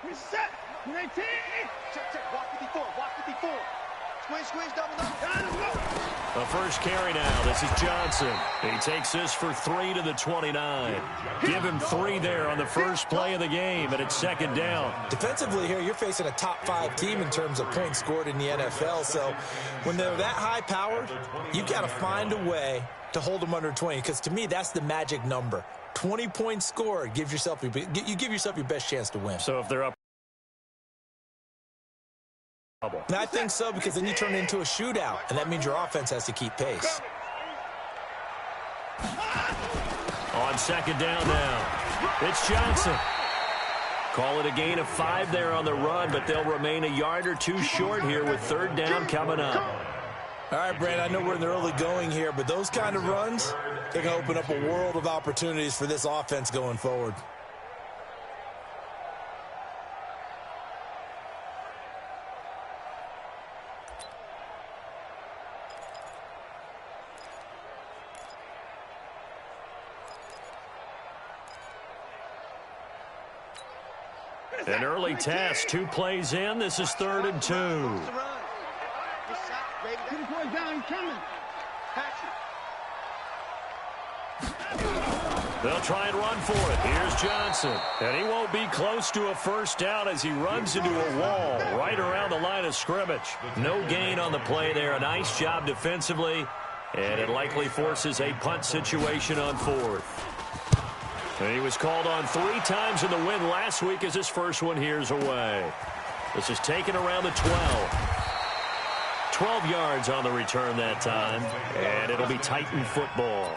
Reset. Check, check. Walk 54. Walk 54. Squeeze, double up. The first carry now. This is Johnson. He takes this for 3 to the 29. Give him 3 there on the first play of the game, and it's second down. Defensively here, you're facing a top-5 team in terms of points scored in the NFL. So when they're that high-powered, you've got to find a way to hold them under 20, because to me, that's the magic number. 20 points scored, you give yourself your best chance to win. So if they're up, and I think so, because then you turn it into a shootout, and that means your offense has to keep pace. On second down now, it's Johnson. Call it a gain of 5 there on the run, but they'll remain a yard or 2 short here with third down coming up. All right, Brand, I know we're in the early going here, but those kind of runs, they're going to open up a world of opportunities for this offense going forward. An early test, 2 plays in. This is 3rd and 2. They'll try and run for it. Here's Johnson. And he won't be close to a first down as he runs into a wall right around the line of scrimmage. No gain on the play there. A nice job defensively. And it likely forces a punt situation on 4th. And he was called on 3 times in the win last week as his first one here's away. This is taken around the 12. 12 yards on the return that time. And it'll be Titan football.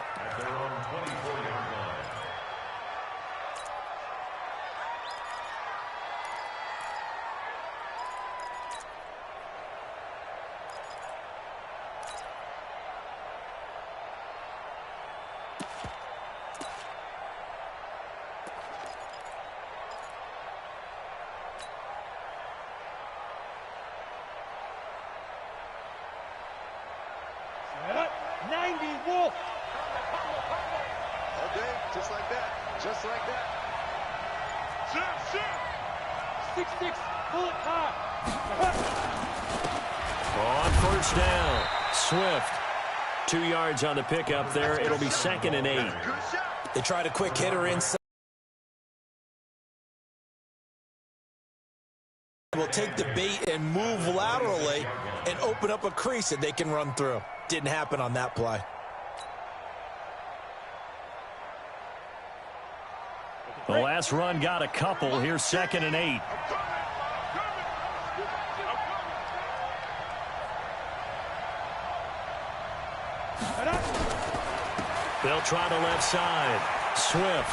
Just like that. 6-6, bullet high. On first down, Swift. 2 yards on the pickup there. It'll be 2nd and 8. They tried a quick hitter inside. Will take the bait and move laterally and open up a crease that they can run through. Didn't happen on that play. The last run got a couple. Here's 2nd and 8. They'll try the left side. Swift.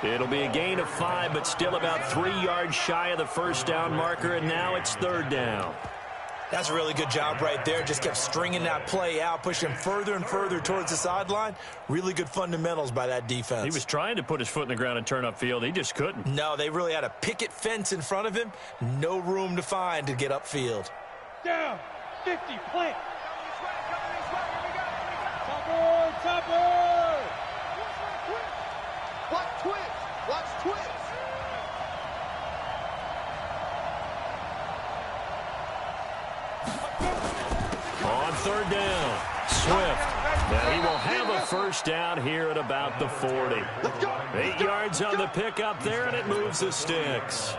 It'll be a gain of 5, but still about 3 yards shy of the first down marker, and now it's 3rd down. That's a really good job right there. Just kept stringing that play out, pushing further and further towards the sideline. Really good fundamentals by that defense. He was trying to put his foot in the ground and turn upfield. He just couldn't. No, they really had a picket fence in front of him. No room to find to get upfield. Down, 50, plant. Topper. Watch twist. Watch twist. On 3rd down, Swift. And he will have a first down here at about the 40. 8 yards on the pickup there, and it moves the sticks.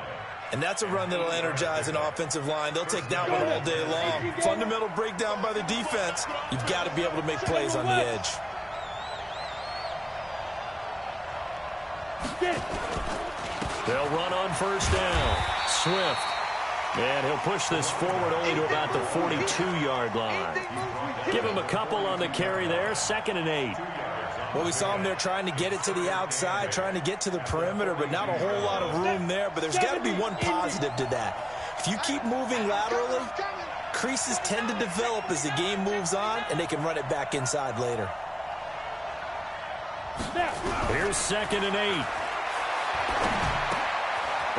And that's a run that'll energize an offensive line. They'll take that one all day long. Fundamental breakdown by the defense. You've got to be able to make plays on the edge. They'll run on first down. Swift. And he'll push this forward only to about the 42-yard line. Give him a couple on the carry there. 2nd and 8. Well, we saw him there trying to get it to the outside, trying to get to the perimeter, but not a whole lot of room there. But there's got to be one positive to that. If you keep moving laterally, creases tend to develop as the game moves on, and they can run it back inside later. Here's 2nd and 8.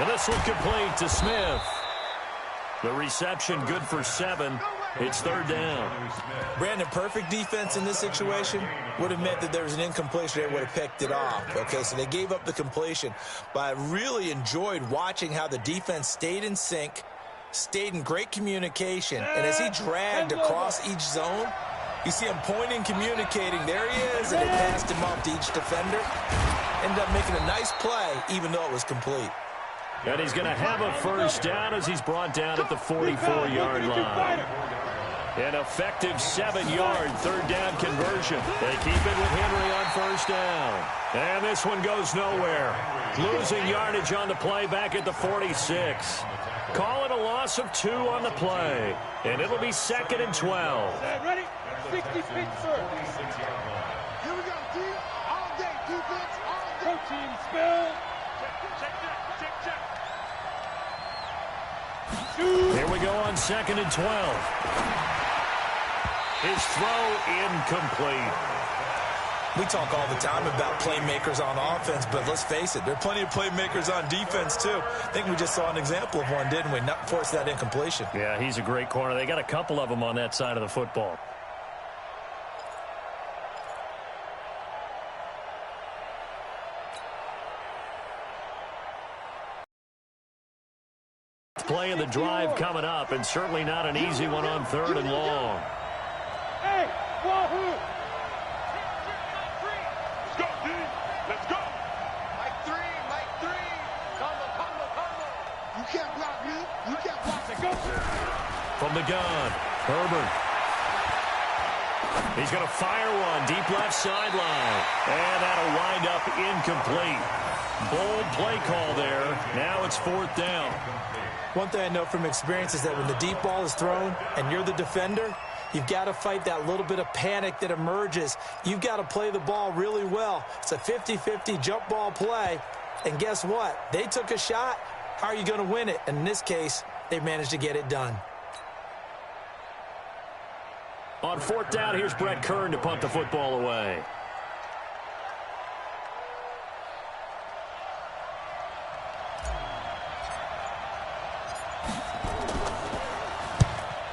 And this will complete to Smith. The reception good for 7. It's third down. Brandon, perfect defense in this situation would have meant that there was an incompletion. They would have picked it off. Okay, so they gave up the completion. But I really enjoyed watching how the defense stayed in sync, stayed in great communication. And as he dragged across each zone, you see him pointing, communicating. There he is, and they passed him off to each defender. Ended up making a nice play, even though it was complete. And he's going to have a first down as he's brought down at the 44-yard line. An effective 7-yard third down conversion. They keep it with Henry on first down. And this one goes nowhere. Losing yardage on the play back at the 46. Call it a loss of 2 on the play. And it'll be 2nd and 12. Ready? 60 feet first. Here we go, D. All day, defense, all day. Protein spill. Here we go on 2nd and 12. His throw incomplete. We talk all the time about playmakers on offense, but let's face it, there are plenty of playmakers on defense, too. I think we just saw an example of one, didn't we? Not force that incompletion. Yeah, he's a great corner. They got a couple of them on that side of the football. Play of the drive coming up, and certainly not an easy one on 3rd and long. Hey, Wahoo! Let's go, D. Let's go. Mike 3, Mike 3. Combo. You can't block me. You can't block me. Go. From the gun, Herbert. He's going to fire one deep left sideline. And that'll wind up incomplete. Bold play call there. Now it's 4th down. One thing I know from experience is that when the deep ball is thrown and you're the defender, you've got to fight that little bit of panic that emerges. You've got to play the ball really well. It's a 50-50 jump ball play. And guess what? They took a shot. How are you going to win it? And in this case, they managed to get it done. On 4th down, here's Brett Kern to punt the football away.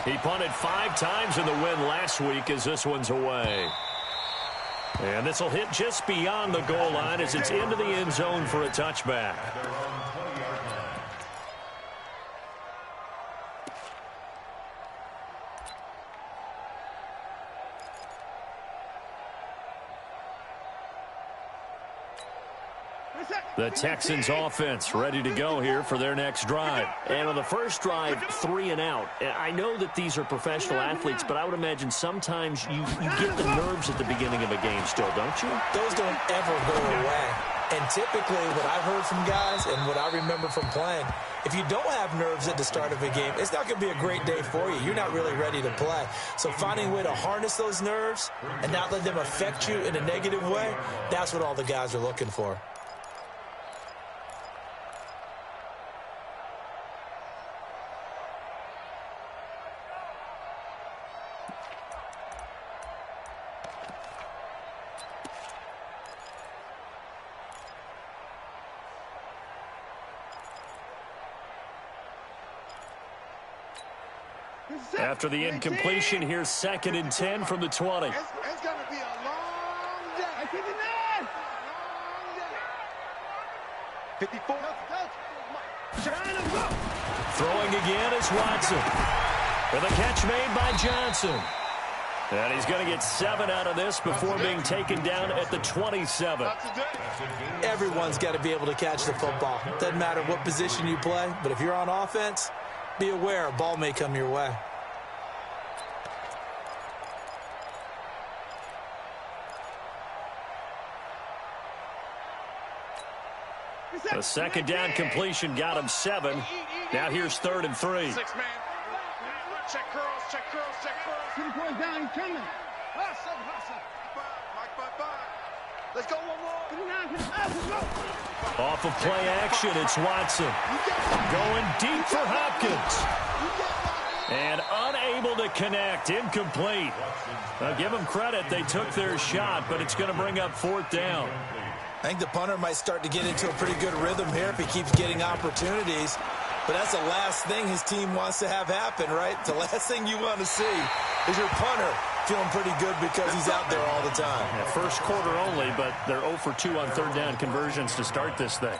He punted 5 times in the win last week as this one's away. And this will hit just beyond the goal line as it's into the end zone for a touchback. The Texans offense ready to go here for their next drive. And on the first drive, 3 and out. I know that these are professional athletes, but I would imagine sometimes you get the nerves at the beginning of a game still, don't you? Those don't ever go away. And typically what I've heard from guys and what I remember from playing, if you don't have nerves at the start of a game, it's not going to be a great day for you. You're not really ready to play. So finding a way to harness those nerves and not let them affect you in a negative way, that's what all the guys are looking for. After the incompletion, here's 2nd and 10 from the 20. It's going to be a long day. 54. Throwing again is Watson. With a catch made by Johnson. And he's going to get 7 out of this before being taken down at the 27. Everyone's got to be able to catch the football. Doesn't matter what position you play, but if you're on offense, be aware a ball may come your way. The 2nd down completion got him 7. Now here's 3rd and 3. 6 man. Check curls. Keep it going down. He's coming. Hustle. Mike 5. Let's go one more. Off of play action, it's Watson. Going deep for Hopkins. And unable to connect. Incomplete. Now give them credit. They took their shot, but it's going to bring up 4th down. I think the punter might start to get into a pretty good rhythm here if he keeps getting opportunities. But that's the last thing his team wants to have happen, right? The last thing you want to see is your punter feeling pretty good because he's out there all the time. Yeah, first quarter only, but they're 0 for 2 on third down conversions to start this thing.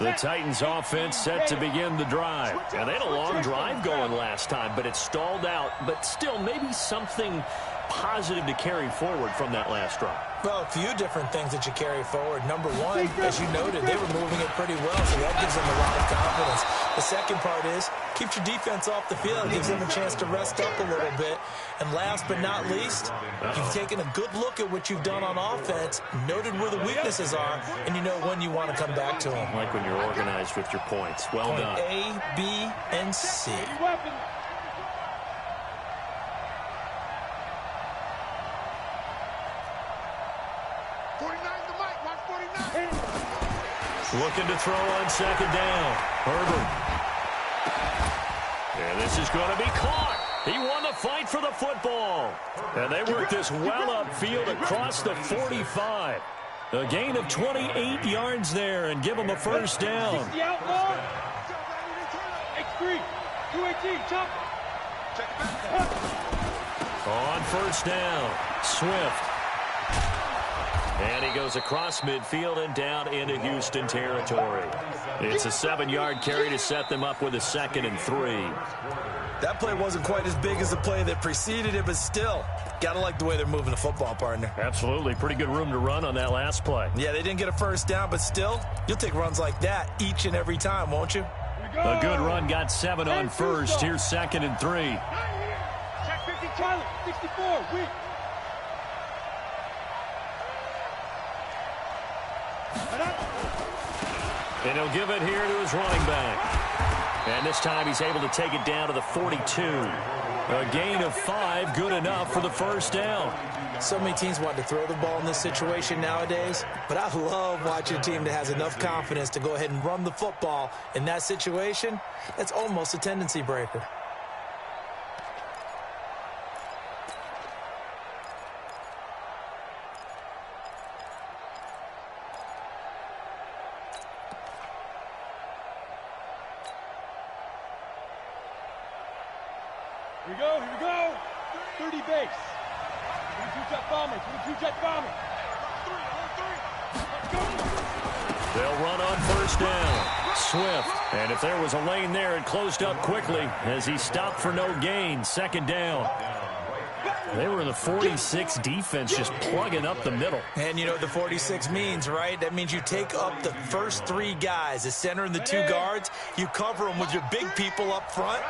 The Titans offense set to begin the drive. And they had a long drive going last time, but it stalled out. But still, maybe something positive to carry forward from that last drive. Well, a few different things that you carry forward. Number one, as you noted, they were moving it pretty well, so that gives them a lot of confidence. The second part is, keeps your defense off the field. It gives them a chance to rest up a little bit. And last but not least, you've taken a good look at what you've done on offense, noted where the weaknesses are, and you know when you want to come back to them. Like when you're organized with your points. Well Point done. A, B, and C. Looking to throw on second down. Herbert. And this is going to be caught. He won the fight for the football. And they worked this well upfield across the 45. A gain of 28 yards there and give him a first down. X3, 218, chop. On first down, Swift. And he goes across midfield and down into Houston territory. It's a 7-yard carry to set them up with a 2nd and 3. That play wasn't quite as big as the play that preceded it, but still, gotta like the way they're moving the football, partner. Absolutely. Pretty good room to run on that last play. Yeah, they didn't get a first down, but still, you'll take runs like that each and every time, won't you? A good run got 7 on first. Here's 2nd and 3. Check 50, Charlie, 64, weak. And he'll give it here to his running back. And this time he's able to take it down to the 42. A gain of 5, good enough for the first down. So many teams want to throw the ball in this situation nowadays, but I love watching a team that has enough confidence to go ahead and run the football in that situation. That's almost a tendency breaker. Here we go. 30 base. 22-jet bomber, 22-jet bomber. They'll run on first down. Swift. And if there was a lane there, it closed up quickly as he stopped for no gain. 2nd down. They were in the 46 defense, just plugging up the middle. And you know what the 46 means, right? That means you take up the first 3 guys, the center and the 2 guards. You cover them with your big people up front.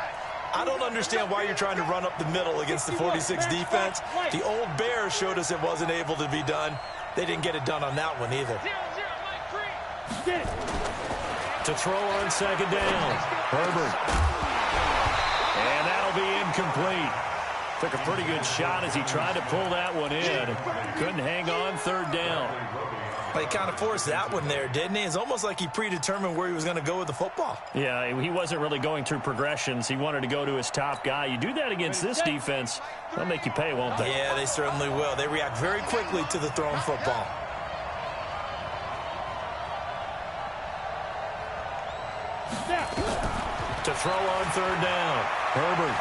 I don't understand why you're trying to run up the middle against the 46 defense. The old Bears showed us it wasn't able to be done. They didn't get it done on that one either. To throw on second down, Herbert. And that'll be incomplete. Took a pretty good shot as he tried to pull that one in. Couldn't hang on, 3rd down. He kind of forced that one there, didn't he? It's almost like he predetermined where he was going to go with the football. Yeah, he wasn't really going through progressions. He wanted to go to his top guy. You do that against this defense, they'll make you pay, won't they? Yeah, they certainly will. They react very quickly to the thrown football. To throw on 3rd down, Herbert.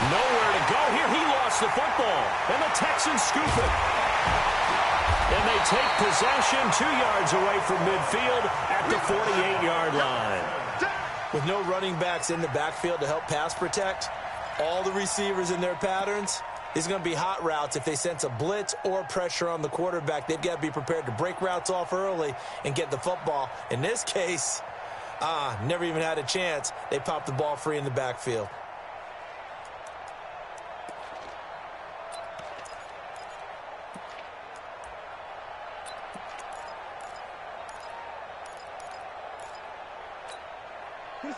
Nowhere to go here. He lost the football, and the Texans scoop it. And they take possession 2 yards away from midfield at the 48-yard line. With no running backs in the backfield to help pass protect, all the receivers in their patterns, these are going to be hot routes. If they sense a blitz or pressure on the quarterback, they've got to be prepared to break routes off early and get the football. In this case, never even had a chance. They popped the ball free in the backfield.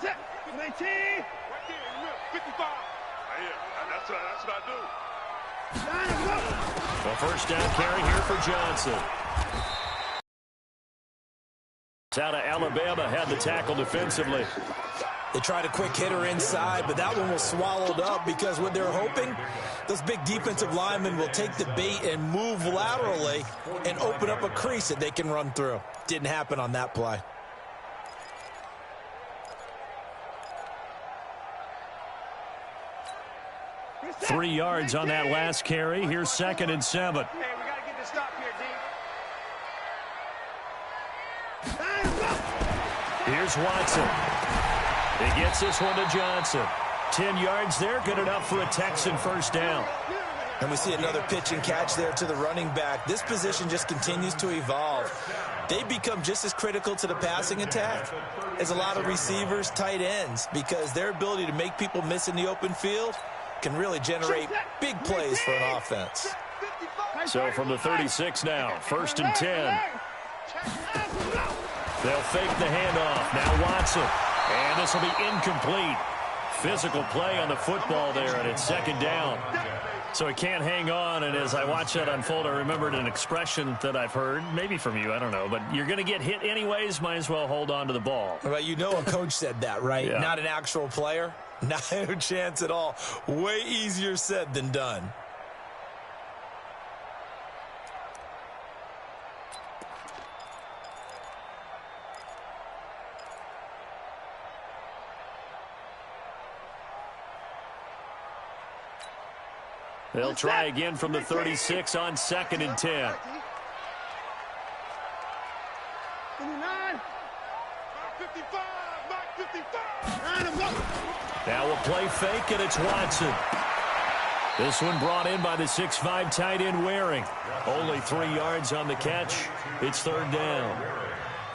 Set, 19. Right there in the middle, 55. Right here. That's what I do. A first down carry here for Johnson. Out of Alabama had the tackle defensively. They tried a quick hitter inside, but that one was swallowed up because what they're hoping, those big defensive linemen will take the bait and move laterally and open up a crease that they can run through. Didn't happen on that play. 3 yards on that last carry. Here's 2nd and 7. Hey, we got to get this stop here, D. Here's Watson. He gets this one to Johnson. 10 yards there, good enough for a Texan first down. And we see another pitch and catch there to the running back. This position just continues to evolve. They become just as critical to the passing attack as a lot of receivers, tight ends, because their ability to make people miss in the open field can really generate big plays for an offense. So from the 36 now, 1st and 10. They'll fake the handoff. Now Watson. And this will be incomplete. Physical play on the football there, and it's 2nd down. So he can't hang on, and as I watch that unfold, I remembered an expression that I've heard, maybe from you, I don't know, but you're going to get hit anyways, might as well hold on to the ball. Well, you know a coach said that, right? Yeah. Not an actual player? Not a chance at all. Way easier said than done. They'll try again from the 36 on 2nd and 10. 55. Now we'll play fake, and it's Watson. This one brought in by the 6'5" tight end Waring. Only 3 yards on the catch. It's 3rd down.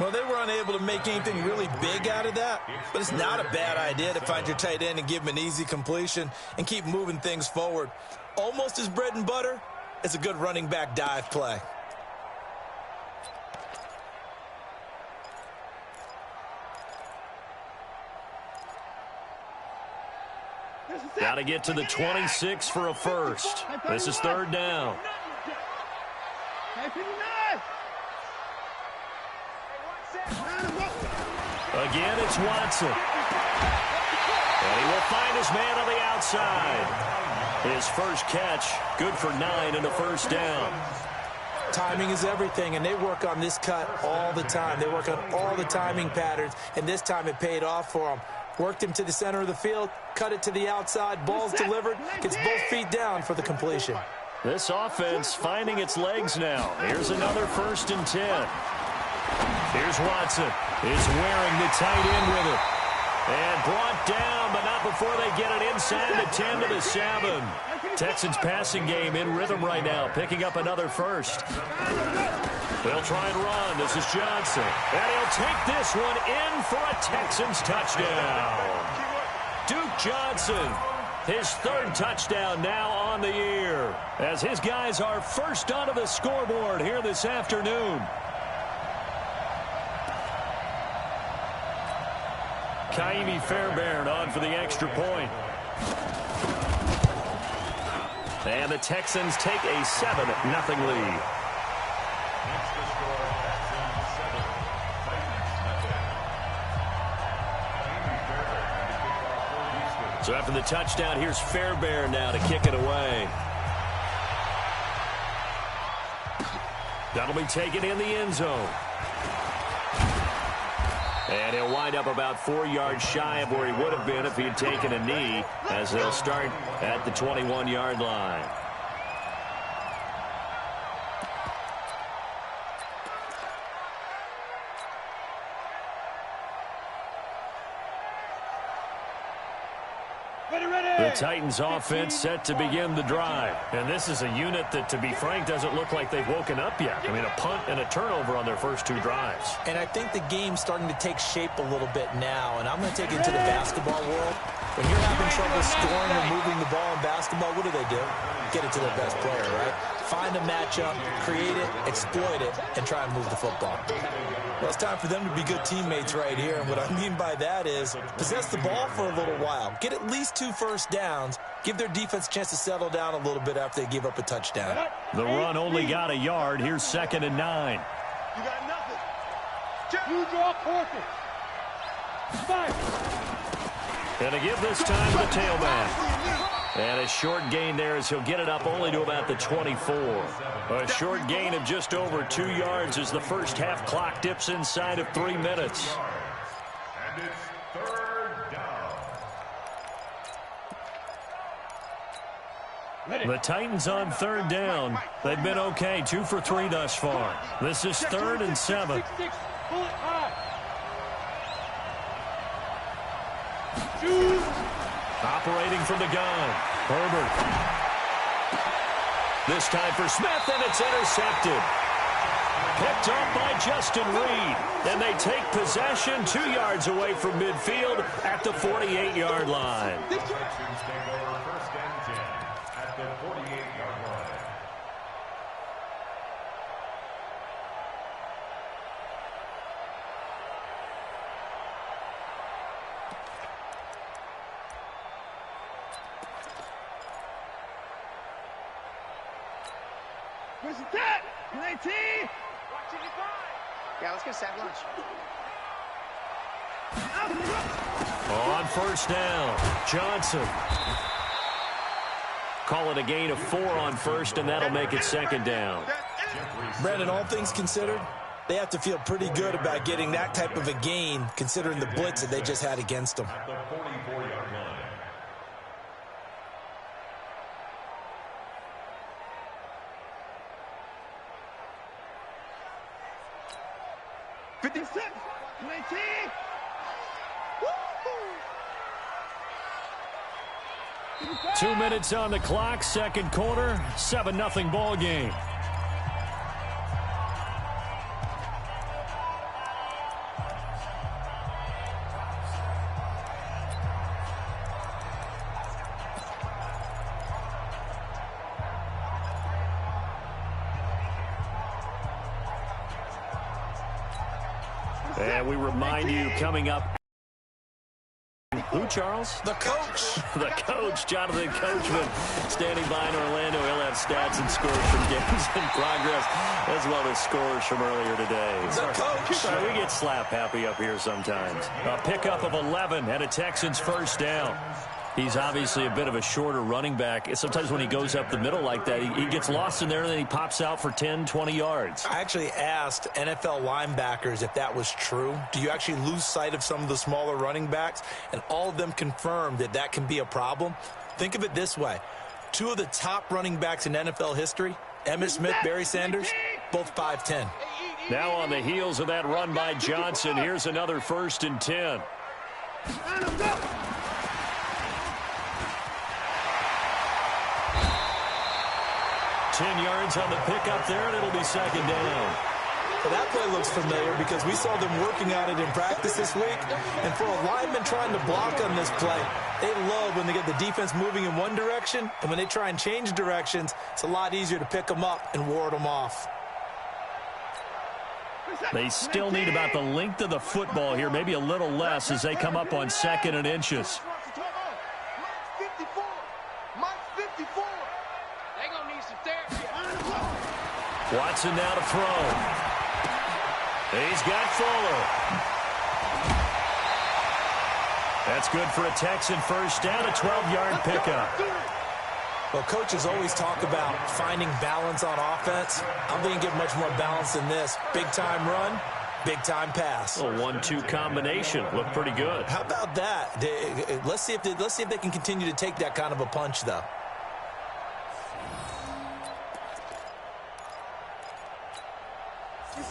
Well, they were unable to make anything really big out of that, but it's not a bad idea to find your tight end and give him an easy completion and keep moving things forward. Almost as bread and butter as a good running back dive play. Got to get to the 26 for a first. This is 3rd down. Again, it's Watson. And he will find his man on the outside. His first catch, good for 9 and a first down. Timing is everything, and they work on this cut all the time. They work on all the timing patterns, and this time it paid off for them. Worked him to the center of the field, cut it to the outside, ball's delivered, gets both feet down for the completion. This offense finding its legs now. Here's another 1st and 10. Here's Watson. Is Waring the tight end with it. And brought down, but not before they get it inside the 10 to the 7. Texans passing game in rhythm right now, picking up another first. They'll try and run. This is Johnson. And he'll take this one in for a Texans touchdown. Duke Johnson, his 3rd touchdown now on the year, as his guys are first onto the scoreboard here this afternoon. Kaimi Fairbairn on for the extra point. And the Texans take a 7-0 lead. So after the touchdown, here's Fairbairn now to kick it away. That'll be taken in the end zone. And he'll wind up about 4 yards shy of where he would have been if he had taken a knee, as they'll start at the 21-yard line. The Titans offense set to begin the drive. And this is a unit that, to be frank, doesn't look like they've woken up yet. I mean, a punt and a turnover on their first 2 drives. And I think the game's starting to take shape a little bit now. And I'm going to take it to the basketball world. When you're having trouble scoring or moving the ball in basketball, what do? Get it to their best player, right? Find a matchup, create it, exploit it, and try and move the football. Well, it's time for them to be good teammates right here. And what I mean by that is possess the ball for a little while. Get at least 2 first downs. Give their defense a chance to settle down a little bit after they give up a touchdown. The run only got a yard. Here's 2nd and 9. You got nothing. You draw quarter. 5. And to give this time to the tailback. And a short gain there as he'll get it up only to about the 24. A short gain of just over 2 yards as the first half clock dips inside of 3 minutes. And it's 3rd down. The Titans on third down. They've been okay, 2 for 3 thus far. This is 3rd and 7. Operating from the gun, Herbert. This time for Smith, and it's intercepted. Picked up by Justin Reed. And they take possession 2 yards away from midfield at the 48-yard line. Yeah, let's get sack lunch. On first down, Johnson. Call it a gain of 4 on first, and that'll make it 2nd down. Brandon, all things considered, they have to feel pretty good about getting that type of a gain, considering the blitz that they just had against them. At the 44-yard line. Two minutes on the clock, second quarter, 7-0 ball game. And we remind you, coming up, who, Charles? The coach. The coach, Jonathan Coachman, standing by in Orlando. He'll have stats and scores from games in progress, as well as scores from earlier today. The coach. Sorry, we get slap happy up here sometimes. A pickup of 11 and a Texans first down. He's obviously a bit of a shorter running back. Sometimes when he goes up the middle like that, he gets lost in there, and then he pops out for 10, 20 yards. I actually asked NFL linebackers if that was true. Do you actually lose sight of some of the smaller running backs? And all of them confirmed that that can be a problem. Think of it this way. 2 of the top running backs in NFL history, Emmitt Smith, Barry Sanders, both 5'10". Now on the heels of that run by Johnson, here's another 1st and 10. 10 yards on the pickup there, and it'll be 2nd down. Well, that play looks familiar because we saw them working on it in practice this week. And for a lineman trying to block on this play, they love when they get the defense moving in one direction. And when they try and change directions, it's a lot easier to pick them up and ward them off. They still need about the length of the football here, maybe a little less as they come up on 2nd and inches. Watson now to throw. He's got Fuller. That's good for a Texan first down, a 12-yard pickup. Well, coaches always talk about finding balance on offense. I'm going to give much more balance than this. Big-time run, big-time pass. A 1-2 combination. Looked pretty good. How about that? Let's see if they can continue to take that kind of a punch, though.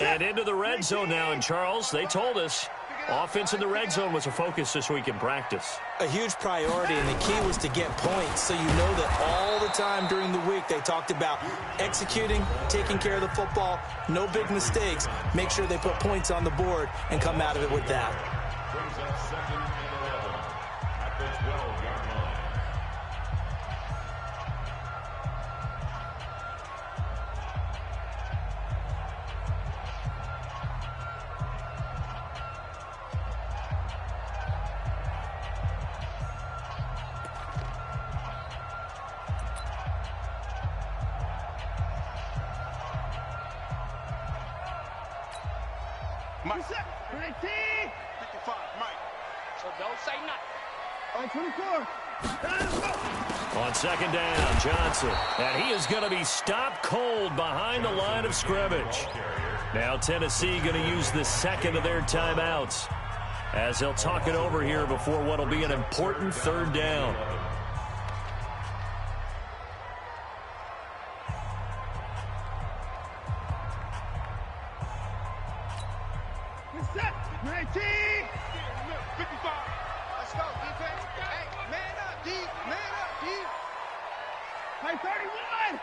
And into the red zone now, and Charles, they told us offense in the red zone was a focus this week in practice. A huge priority, and the key was to get points. So you know that all the time during the week they talked about executing, taking care of the football, no big mistakes. Make sure they put points on the board and come out of it with that. Brings up 2nd and 11 at the 12-yard line. Mike. 55, Mike. So don't say nothing. 24. On 2nd down, Johnson. And he is going to be stopped cold behind the line of scrimmage. Now Tennessee going to use the 2nd of their timeouts as they'll talk it over here before what will be an important 3rd down. 19. 55. Let's go, defense. Hey, man up, D. Man up, D. Hey, 31.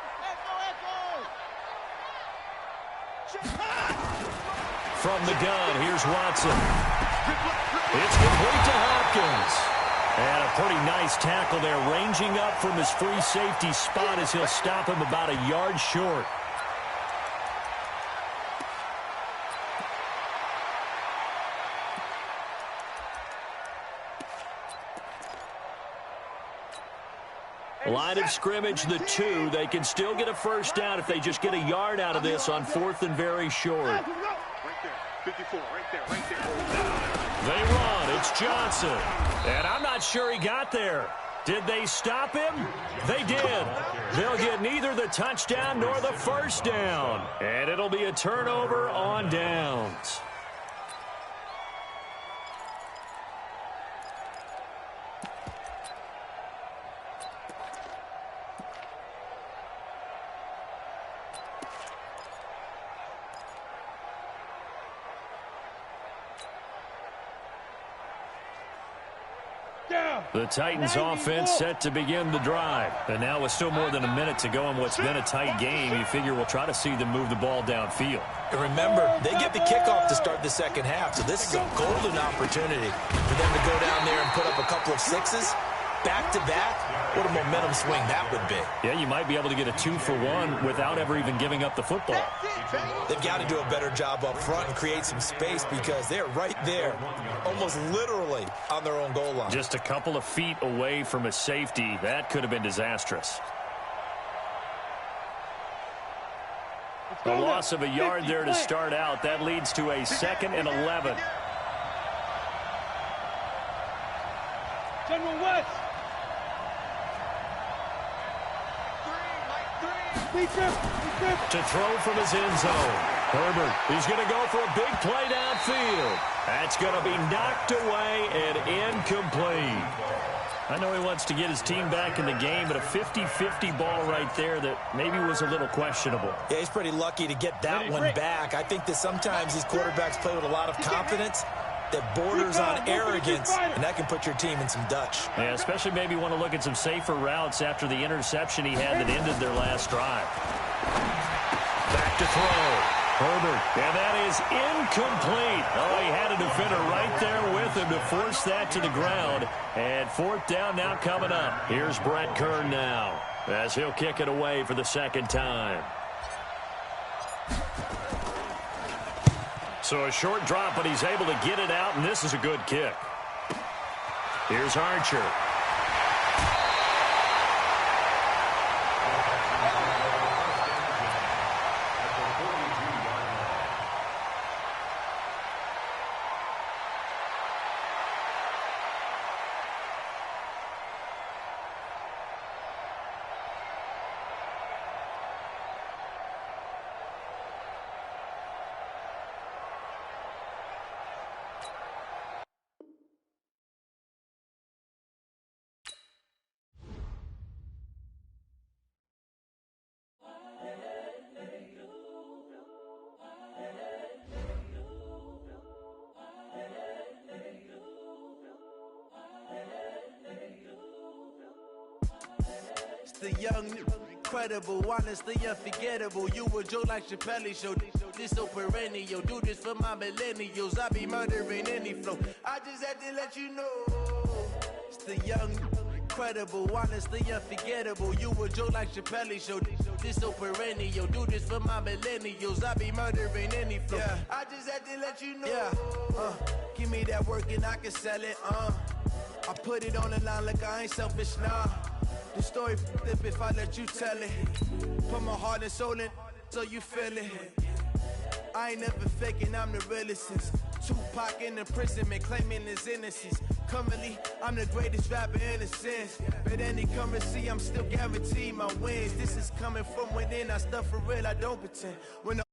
From the gun, here's Watson. It's complete to Hopkins. And a pretty nice tackle there, ranging up from his free safety spot as he'll stop him about a yard short. Line of scrimmage, the 2. They can still get a first down if they just get a yard out of this on 4th and very short. Right there, 54, right there, right there. They run. It's Johnson. And I'm not sure he got there. Did they stop him? They did. They'll get neither the touchdown nor the first down. And it'll be a turnover on downs. The Titans offense set to begin the drive. And now with still more than a minute to go in what's been a tight game, you figure we'll try to see them move the ball downfield. And remember, they get the kickoff to start the second half, so this is a golden opportunity for them to go down there and put up a couple of sixes back-to-back. What a momentum swing that would be. Yeah, you might be able to get a 2-for-1 without ever even giving up the football. They've got to do a better job up front and create some space because they're right there, almost literally on their own goal line. Just a couple of feet away from a safety. That could have been disastrous. A loss of a yard there to start out. That leads to a 2nd and 11. General West. To throw from his end zone. Herbert, he's going to go for a big play downfield. That's going to be knocked away and incomplete. I know he wants to get his team back in the game, but a 50-50 ball right there that maybe was a little questionable. Yeah, he's pretty lucky to get that one back. I think that sometimes these quarterbacks play with a lot of confidence that borders on arrogance, and that can put your team in some Dutch. Yeah, especially maybe want to look at some safer routes after the interception he had that ended their last drive. Back to throw. Herbert, and that is incomplete. Oh, he had a defender right there with him to force that to the ground. And 4th down now coming up. Here's Brett Kern now as he'll kick it away for the 2nd time. So a short drop, but he's able to get it out, and this is a good kick. Here's Archer. The young, incredible, honestly unforgettable. You a joke like Chappelle show. This so perennial. Do this for my millennials. I be murdering any flow. I just had to let you know. It's the young, incredible, honestly unforgettable. You a joke like Chappelle show. This so perennial. Do this for my millennials. I be murdering any flow. Yeah. I just had to let you know. Yeah. Give me that work and I can sell it. I put it on the line like I ain't selfish, nah. The story flip if I let you tell it. Put my heart and soul in so you feel it. I ain't never faking, I'm the realest since Tupac in imprisonment, claiming his innocence. Currently, I'm the greatest rapper in a sense. But any currency, I'm still guaranteed my wins. This is coming from within, I stuff for real, I don't pretend. When the